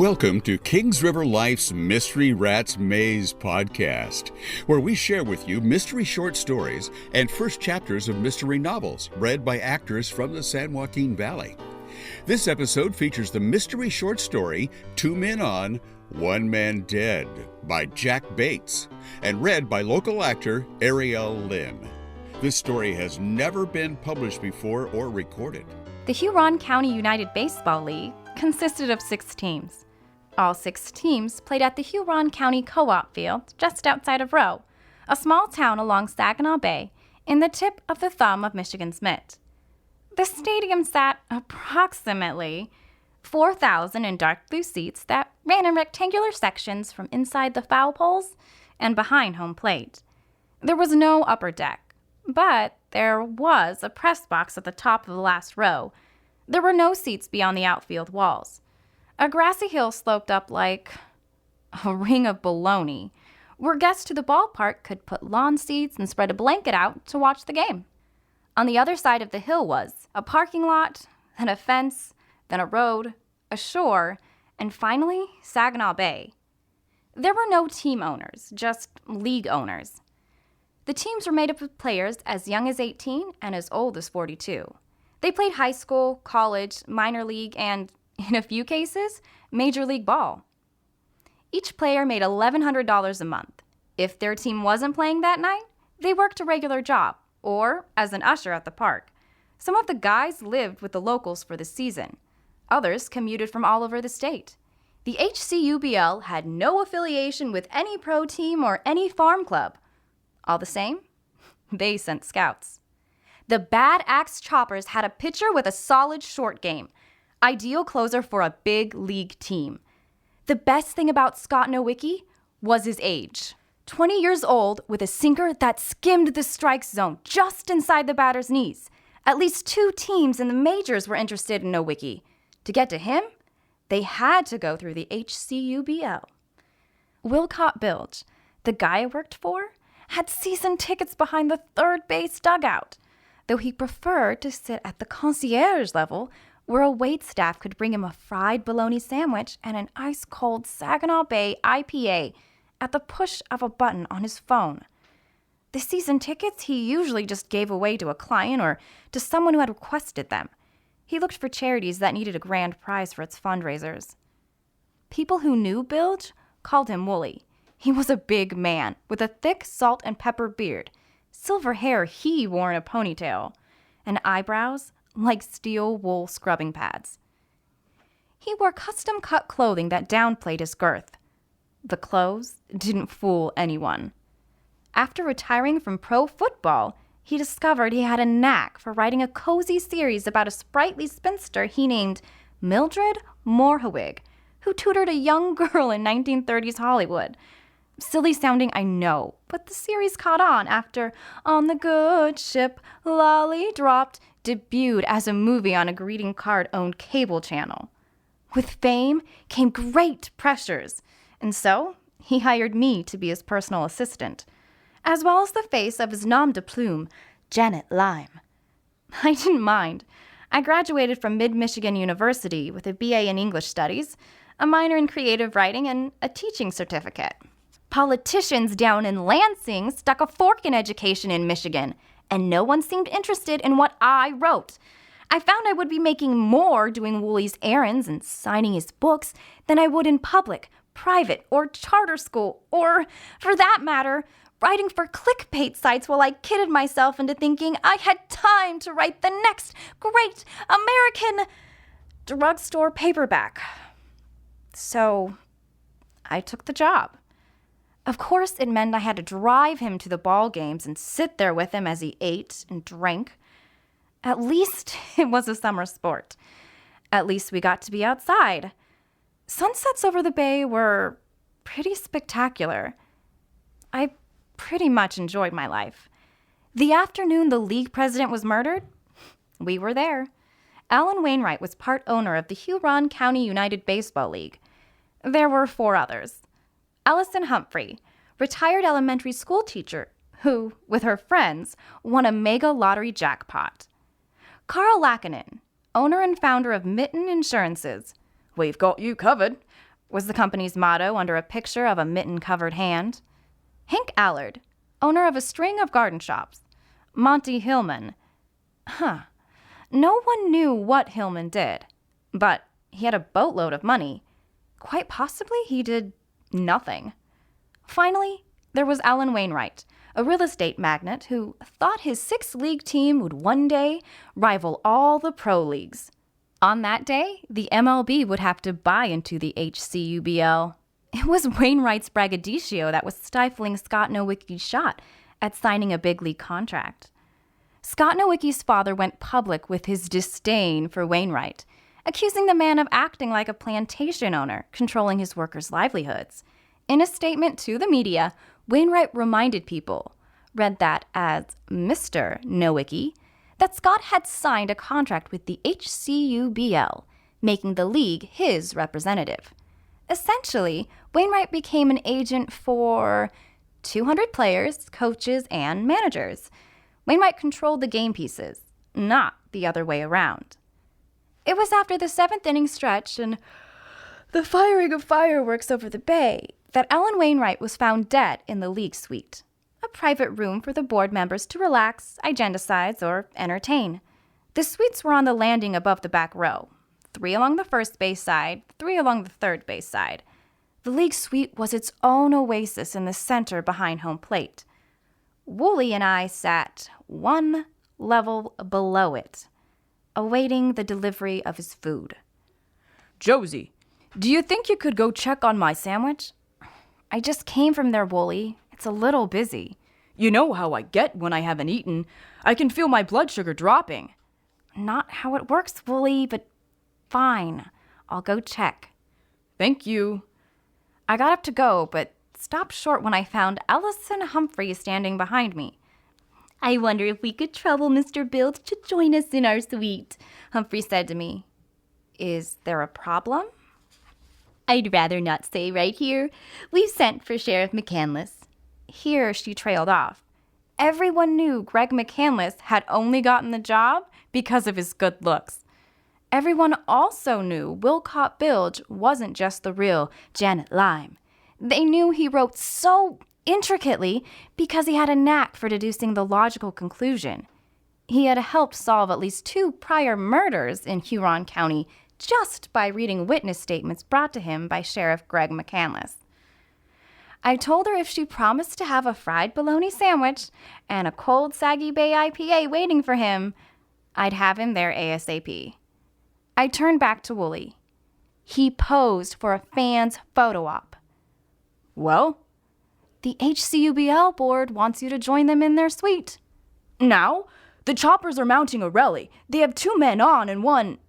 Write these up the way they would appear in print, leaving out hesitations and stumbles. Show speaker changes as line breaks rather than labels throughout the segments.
Welcome to Kings River Life's Mystery Rats Maze podcast, where we share with you mystery short stories and first chapters of mystery novels read by actors from the San Joaquin Valley. This episode features the mystery short story, 2 Men On, 1 Man Dead, by Jack Bates, and read by local actor Ariel Linn. This story has never been published before or recorded.
The Huron County United Baseball League consisted of 6 teams. All 6 teams played at the Huron County Co-op Field just outside of Rowe, a small town along Saginaw Bay in the tip of the thumb of Michigan's Mitt. The stadium sat approximately 4,000 in dark blue seats that ran in rectangular sections from inside the foul poles and behind home plate. There was no upper deck, but there was a press box at the top of the last row. There were no seats beyond the outfield walls. A grassy hill sloped up like a ring of baloney, where guests to the ballpark could put lawn seats and spread a blanket out to watch the game. On the other side of the hill was a parking lot, then a fence, then a road, a shore, and finally Saginaw Bay. There were no team owners, just league owners. The teams were made up of players as young as 18 and as old as 42. They played high school, college, minor league, and, in a few cases, major league ball. Each player made $1,100 a month. If their team wasn't playing that night, they worked a regular job, or as an usher at the park. Some of the guys lived with the locals for the season. Others commuted from all over the state. The HCUBL had no affiliation with any pro team or any farm club. All the same, they sent scouts. The Bad Axe Choppers had a pitcher with a solid short game, ideal closer for a big league team. The best thing about Scott Nowicki was his age. 20 years old with a sinker that skimmed the strike zone just inside the batter's knees. At least 2 teams in the majors were interested in Nowicki. To get to him, they had to go through the HCUBL. Wilcott Bilge, the guy I worked for, had season tickets behind the third base dugout, though he preferred to sit at the concierge level where a waitstaff could bring him a fried bologna sandwich and an ice-cold Saginaw Bay IPA at the push of a button on his phone. The season tickets he usually just gave away to a client or to someone who had requested them. He looked for charities that needed a grand prize for its fundraisers. People who knew Bilge called him Wooly. He was a big man with a thick salt and pepper beard. Silver hair he wore in a ponytail, and eyebrows like steel wool scrubbing pads. He wore custom-cut clothing that downplayed his girth. The clothes didn't fool anyone. After retiring from pro football, he discovered he had a knack for writing a cozy series about a sprightly spinster he named Mildred Morhewig, who tutored a young girl in 1930s Hollywood. Silly sounding, I know, but the series caught on after On the Good Ship, Lolly Dropped debuted as a movie on a greeting card-owned cable channel. With fame came great pressures, and so he hired me to be his personal assistant, as well as the face of his nom de plume, Janet Lime. I didn't mind. I graduated from Mid-Michigan University with a BA in English Studies, a minor in creative writing, and a teaching certificate. Politicians down in Lansing stuck a fork in education in Michigan, and no one seemed interested in what I wrote. I found I would be making more doing Wooly's errands and signing his books than I would in public, private, or charter school, or, for that matter, writing for clickbait sites while I kidded myself into thinking I had time to write the next great American drugstore paperback. So I took the job. Of course, it meant I had to drive him to the ball games and sit there with him as he ate and drank. At least it was a summer sport. At least we got to be outside. Sunsets over the bay were pretty spectacular. I pretty much enjoyed my life. The afternoon the league president was murdered, we were there. Alan Wainwright was part owner of the Huron County United Baseball League. There were 4 others. Allison Humphrey, retired elementary school teacher who, with her friends, won a mega lottery jackpot. Carl Lackinen, owner and founder of Mitten Insurances. We've got you covered. was the company's motto under a picture of a mitten-covered hand. Hank Allard, owner of a string of garden shops. Monty Hillman. No one knew what Hillman did, but he had a boatload of money. Quite possibly he did nothing. Finally, there was Alan Wainwright, a real estate magnate who thought his six-league team would one day rival all the pro leagues. On that day, the MLB would have to buy into the HCUBL. It was Wainwright's braggadocio that was stifling Scott Nowicki's shot at signing a big league contract. Scott Nowicki's father went public with his disdain for Wainwright, accusing the man of acting like a plantation owner, controlling his workers' livelihoods. In a statement to the media, Wainwright reminded people, read that as Mr. Nowicki, that Scott had signed a contract with the HCUBL, making the league his representative. Essentially, Wainwright became an agent for 200 players, coaches, and managers. Wainwright controlled the game pieces, not the other way around. It was after the seventh-inning stretch and the firing of fireworks over the bay that Alan Wainwright was found dead in the league suite, a private room for the board members to relax, agendacize, or entertain. The suites were on the landing above the back row, 3 along the first base side, 3 along the third base side. The league suite was its own oasis in the center behind home plate. Wooly and I sat 1 level below it, awaiting the delivery of his food.
Josie, do you think you could go check on my sandwich?
I just came from there, Wooly. It's a little busy.
You know how I get when I haven't eaten. I can feel my blood sugar dropping.
Not how it works, Wooly, but fine. I'll go check.
Thank you.
I got up to go, but stopped short when I found Ellison Humphrey standing behind me. I wonder if we could trouble Mr. Bilge to join us in our suite, Humphrey said to me. Is there a problem? I'd rather not say right here. We've sent for Sheriff McCandless. Here she trailed off. Everyone knew Greg McCandless had only gotten the job because of his good looks. Everyone also knew Wilcott Bilge wasn't just the real Janet Lyme. They knew he wrote so intricately because he had a knack for deducing the logical conclusion. He had helped solve at least 2 prior murders in Huron County just by reading witness statements brought to him by Sheriff Greg McCandless. I told her if she promised to have a fried bologna sandwich and a cold Saggy Bay IPA waiting for him, I'd have him there ASAP. I turned back to Wooly. He posed for a fan's photo op.
Well?
The HCUBL board wants you to join them in their suite.
Now? The Choppers are mounting a rally. They have 2 men on and 1...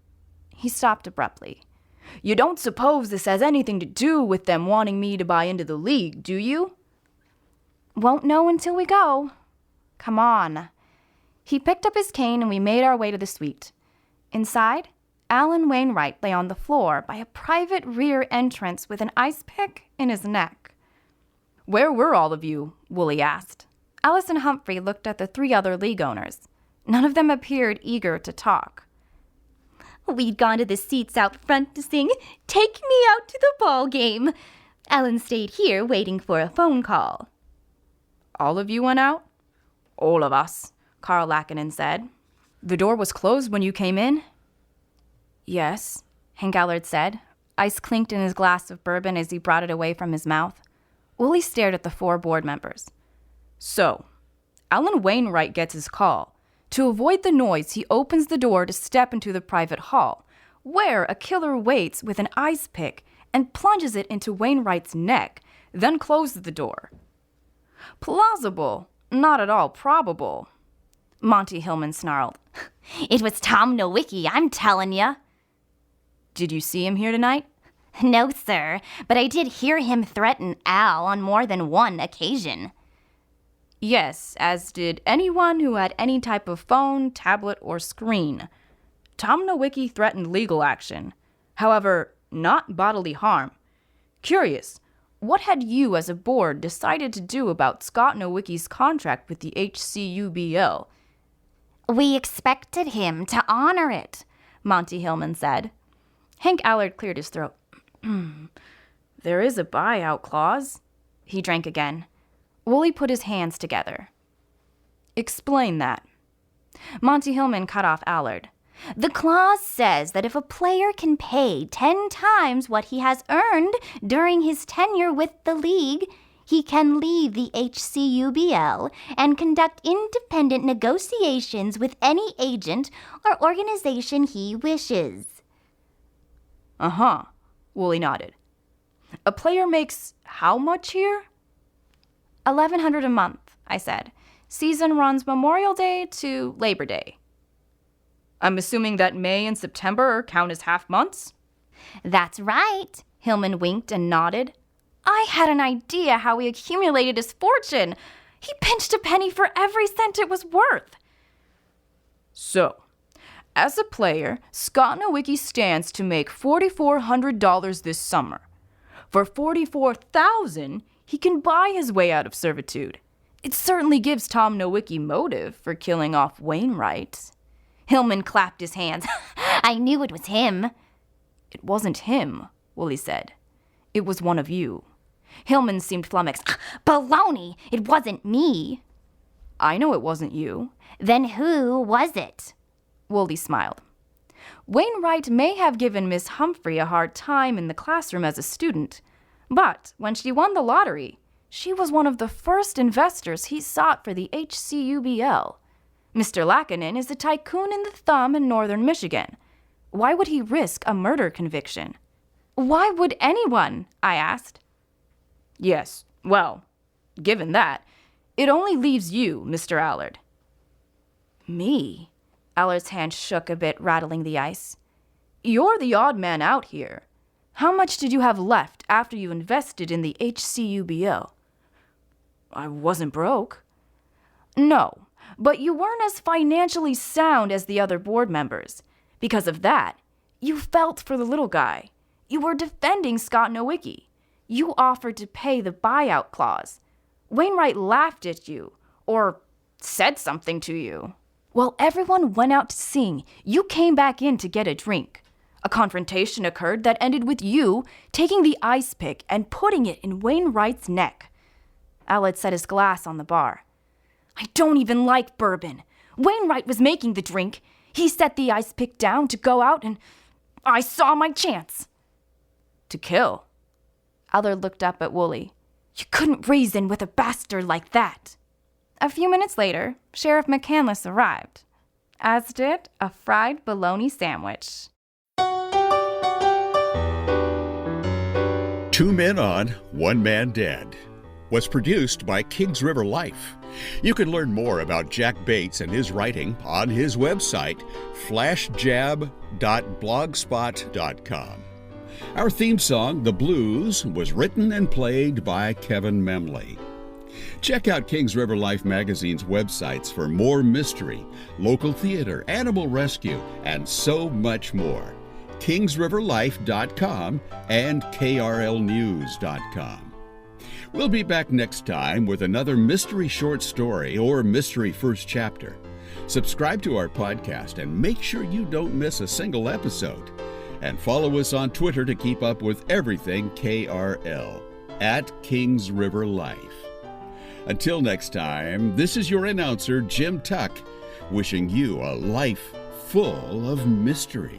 He stopped abruptly.
You don't suppose this has anything to do with them wanting me to buy into the league, do you?
Won't know until we go. Come on. He picked up his cane and we made our way to the suite. Inside, Alan Wainwright lay on the floor by a private rear entrance with an ice pick in his neck.
Where were all of you? Wooly asked.
Ellison Humphrey looked at the 3 other league owners. None of them appeared eager to talk. We'd gone to the seats out front to sing "Take Me Out to the Ball Game." Ellen stayed here waiting for a phone call.
All of you went out? All of us, Carl Lackinen said. The door was closed when you came in?
Yes, Hank Allard said. Ice clinked in his glass of bourbon as he brought it away from his mouth. Wooly stared at the 4 board members.
So, Alan Wainwright gets his call. To avoid the noise, he opens the door to step into the private hall, where a killer waits with an ice pick and plunges it into Wainwright's neck, then closes the door. Plausible, not at all probable. Monty Hillman snarled.
It was Tom Nowicki, I'm telling ya.
Did you see him here tonight?
No, sir, but I did hear him threaten Al on more than one occasion.
Yes, as did anyone who had any type of phone, tablet, or screen. Tom Nowicki threatened legal action. However, not bodily harm. Curious, what had you as a board decided to do about Scott Nowicki's contract with the HCUBL?
We expected him to honor it, Monty Hillman said.
Hank Allard cleared his throat. There is a buyout clause.
He drank again. Wooly put his hands together.
Explain that.
Monty Hillman cut off Allard. The clause says that if a player can pay 10 times what he has earned during his tenure with the league, he can leave the HCUBL and conduct independent negotiations with any agent or organization he wishes.
Uh-huh, Wooly nodded. A player makes how much here?
$1,100 a month, I said. Season runs Memorial Day to Labor Day.
I'm assuming that May and September count as half months?
That's right, Hillman winked and nodded. I had an idea how he accumulated his fortune. He pinched a penny for every cent it was worth.
So, as a player, Scott Nowicki stands to make $4,400 this summer. For $44,000, he can buy his way out of servitude. It certainly gives Tom Nowicki motive for killing off Wainwright.
Hillman clapped his hands. I knew it was him.
It wasn't him, Wooly said. It was one of you.
Hillman seemed flummoxed. Baloney! It wasn't me.
I know it wasn't you.
Then who was it?
Wooly smiled. Wainwright may have given Miss Humphrey a hard time in the classroom as a student, but when she won the lottery, she was one of the first investors he sought for the HCUBL. Mr. Lackinen is a tycoon in the thumb in northern Michigan. Why would he risk a murder conviction?
Why would anyone? I asked.
Yes, well, given that, it only leaves you, Mr. Allard.
Me? Allard's hand shook a bit, rattling the ice.
You're the odd man out here. How much did you have left after you invested in the HCUBL? I wasn't broke. No, but you weren't as financially sound as the other board members. Because of that, you felt for the little guy. You were defending Scott Nowicki. You offered to pay the buyout clause. Wainwright laughed at you, or said something to you. While everyone went out to sing, you came back in to get a drink. A confrontation occurred that ended with you taking the ice pick and putting it in Wainwright's neck. Allard set his glass on the bar. I don't even like bourbon. Wainwright was making the drink. He set the ice pick down to go out, and I saw my chance. To kill?
Allard looked up at Wooly.
You couldn't reason with a bastard like that.
A few minutes later, Sheriff McCandless arrived, as did a fried bologna sandwich.
2 Men On, 1 Man Dead was produced by Kings River Life. You can learn more about Jack Bates and his writing on his website, flashjab.blogspot.com. Our theme song, The Blues, was written and played by Kevin Memley. Check out Kings River Life magazine's websites for more mystery, local theater, animal rescue, and so much more. KingsRiverLife.com and KRLNews.com. We'll be back next time with another mystery short story or mystery first chapter. Subscribe to our podcast and make sure you don't miss a single episode. And follow us on Twitter to keep up with everything KRL at Kings River Life. Until next time, this is your announcer, Jim Tuck, wishing you a life full of mystery.